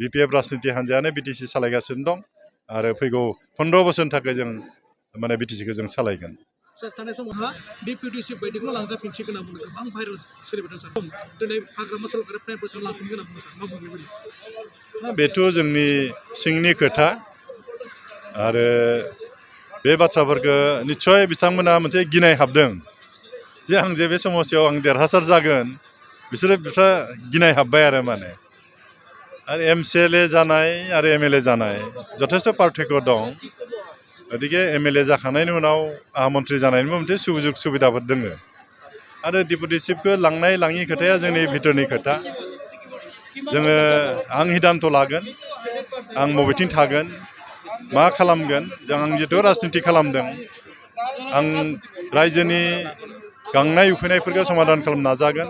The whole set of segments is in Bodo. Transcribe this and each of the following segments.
बिपिएफ राजनिति हान्जायानो बिटिसि सालायगासिनो दं आरो फैगौ 15 बोसोरनि थाखाय जों माने बिटिसिखौ जों सालायगोन। सार थानाय समावहा डिप्युटि चिफ बायदिखौ लांजाफिनसिगोन होनना बुंदों गोबां भाइरेल सोलिबाय सार दिनै हाग्रामा सरकारा प्राइम पस्टआव लांफिनगोन होनना बुंदों सार मा बुङो बेबायदि बेथ' जोंनि सिंनि खोथा आरो बे बाथ्राफोरखौ निस्सय बिथांमोना मोनसे गिनाय हाबदों जे आं जे बे समस्यायाव आं देरहासार जागोन बिस्रा गिनाय हाब्बाय आरो माने आरो एमसिएलए जानाय आरो एमएलए जानाय जथेस्थ' पार्थक्य दं गतिके एमएलए जाखांनायनि उनाव आहा मन्थ्रि जानायनिबो मोनसे सुजुग सुबिदाफोर दङ आरो डिपुटि चिफखौ लांनाय लाङि खोथाया जोंनि भितरनि खोथा जोङो आं हिदान्त लागोन आं बबेथिं थागोन मा खालामगोन जों आं जितु राजनिति खालामदों आं रायजोनि गांनाय उखैनायफोरखौ समाधान खालामनो नाजागोन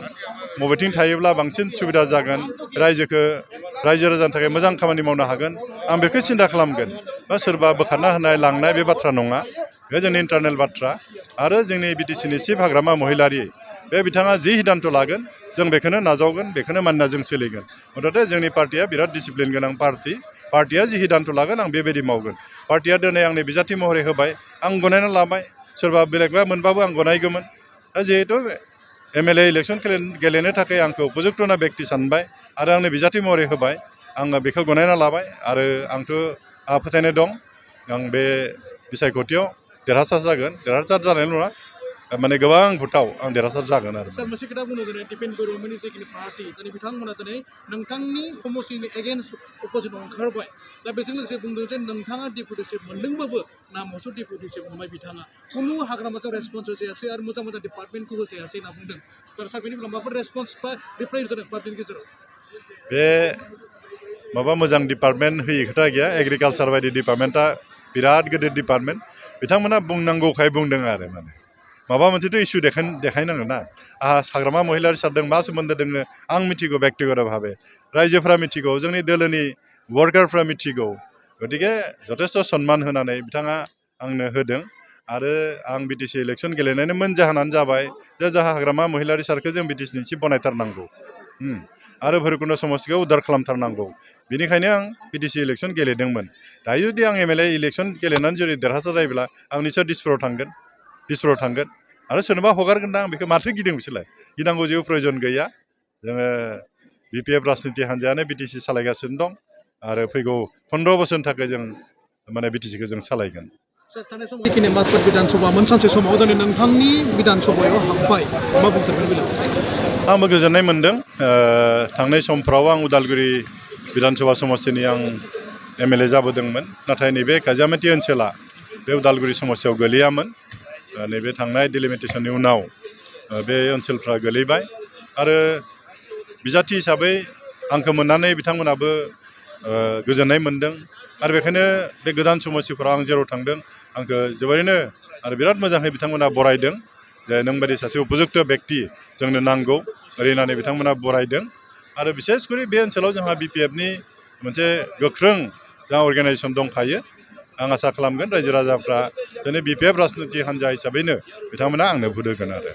बबेथिं थायोब्ला बांसिन सुबिदा जागोन रायजो राजानि थाखाय मोजां खामानि मावनो हागोन आं बेखौ सिन्था खालामगोन बा सोरबा बोखारना होनाय लांनाय बे बाथ्रा नङा बे जोंनि इन्टारनेल बाथ्रा आरो जोंनि बिटिसिनि चिफ हाग्रामा महिलारि बे बिथाङा जि हिदान्त लागोन जों बेखौनो नाजावगोन बेखौनो मानिना जों सोलिगोन मथथे जोंनि पार्टिया बिराद डिसिप्लिन गोनां पार्टिया जि हिदान्त लागोन आं बेबायदि मावगोन पार्टिया दिनै आंनि बिजाथि महरै होबाय आं गनायना लाबाय सोरबा बेलेगबा मोनबाबो आं गनायगौमोन दा जिहेतु एमएलए इलेक्सन गेलेनो थाखाय आंखौ उपजुक्त होनना बेक्ति सानबाय आरो आंनि बिजाथि महरै होबाय आङो बेखौ गनायना लाबाय आरो आंथ' फोथायनाय दं आं बे बिसायख'थियाव देरहासार जागोन देरहासार जानायल' नङा माने गोबां भोटाव आं देरहासार जागोन आरो सार मोनसे खोथा बुंनो दिनै दिपेन बर'मोननि जिखिनि पार्टि दिनै बिथांमोना दिनै नोंथांनि समस्टिनि एगेन्स्ट अपोजिटआव ओंखारबाय दा बेजों लोगोसे बुंदों जे नोंथाङा डिपुटि चिफ मोनदोंबाबो नामावसो डिपुटि चिफ मोनबाय बिथाङा खुनु हाग्रामाजों रेसपन्स होजायासै आरो मोजां डिपार्टमेन्टखौ होजायासै होनना बुंदों सार बेनि माबाफोर रेसपन्स बा रिप्लाइ जादों पार्टिनि गेजेराव बे माबा मोजां डिपार्टमेन्ट होयै खोथा गैया एग्रिकालसार बायदि डिपार्टमेन्टआ बिराद गिदिर डिपार्टमेन्ट बिथांमोना बुंनांगौखाय बुंदों आरो माने माबा मोनसेथ' इसु देखायनांगोन ना आहा हाग्रामा महिलारि सारदों मा सोमोन्दो दङ आं मिथिगौ बेक्तिगत भाबे रायजोफ्रा मिथिगौ जोंनि दोलोनि वार्कारफ्रा मिथिगौ गतिके जथेस्थ' सन्मान होनानै बिथाङा आंनो होदों आरो आं बिटिसि इलेक्सन गेलेनायनि मोन जाहोनानो जाबाय जे जाहा हाग्रामा महिलारि सारखौ जों बिटिसिनि चिफ बनायथारनांगौ आरो भैरबकुन्द समस्तिखौ उद्धार खालामथारनांगौ बेनिखायनो आं बिटिसि इलेक्सन गेलेदोंमोन दायो जुदि आं एमएलए इलेक्सन गेलेनानै जुदि देरहासार जायोब्ला आं निस्सय दिसपुराव थांगोन आरो सोरनोबा हगारगोन दा आं बेखौ माथो गिदों बिसोरलाय गिनांगौ जेबो प्रयजन गैया जोङो बिपिएफ राजनिति हान्जायानो बिटिसि सालायगासिनो दं आरो फैगौ 15 बोसोरनि थाखाय जों माने बिटिसिखौ जों सालायगोन सार थानाय समाव जिखिनि माजबाद बिधान सभामोन सानसे समाव दिनै नोंथांनि बिधान सभायाव हाबबाय मा बुंसारगोन बेलायाव आंबो गोजोननाय मोन्दों थांनाय समफ्राव आं उदालगुरि बिधान सभा समस्तिनि आं एमएलए जाबोदोंमोन नाथाय नैबे काजियामाति ओनसोला बे उदालगुरि समस्तियाव गोलैयामोन नैबे थांनाय डिलिमिटेसननि उनाव बे ओनसोलफ्रा गोलैबाय आरो बिजाथि हिसाबै आंखौ मोननानै बिथांमोनाबो गोजोननाय मोन्दों आरो बेखायनो बे गोदान समस्तिफोराव आं जेराव थांदों आंखौ जोबोरैनो आरो बिराद मोजाङै बिथांमोना बरायदों जे नोंबायदि सासे उपजुक्त बेक्ति जोंनो नांगौ ओरै होननानै बिथांमोना बरायदों आरो बिसेसकरि बे ओनसोलाव जोंहा बिपिएफनि मोनसे गोख्रों जोंहा अर्गेनाइजेसन दंखायो आं आसा खालामगोन रायजो राजाफ्रा जोंनि बिपिएफ राजनिति हान्जा हिसाबैनो बिथांमोना आंनो भट होगोन आरो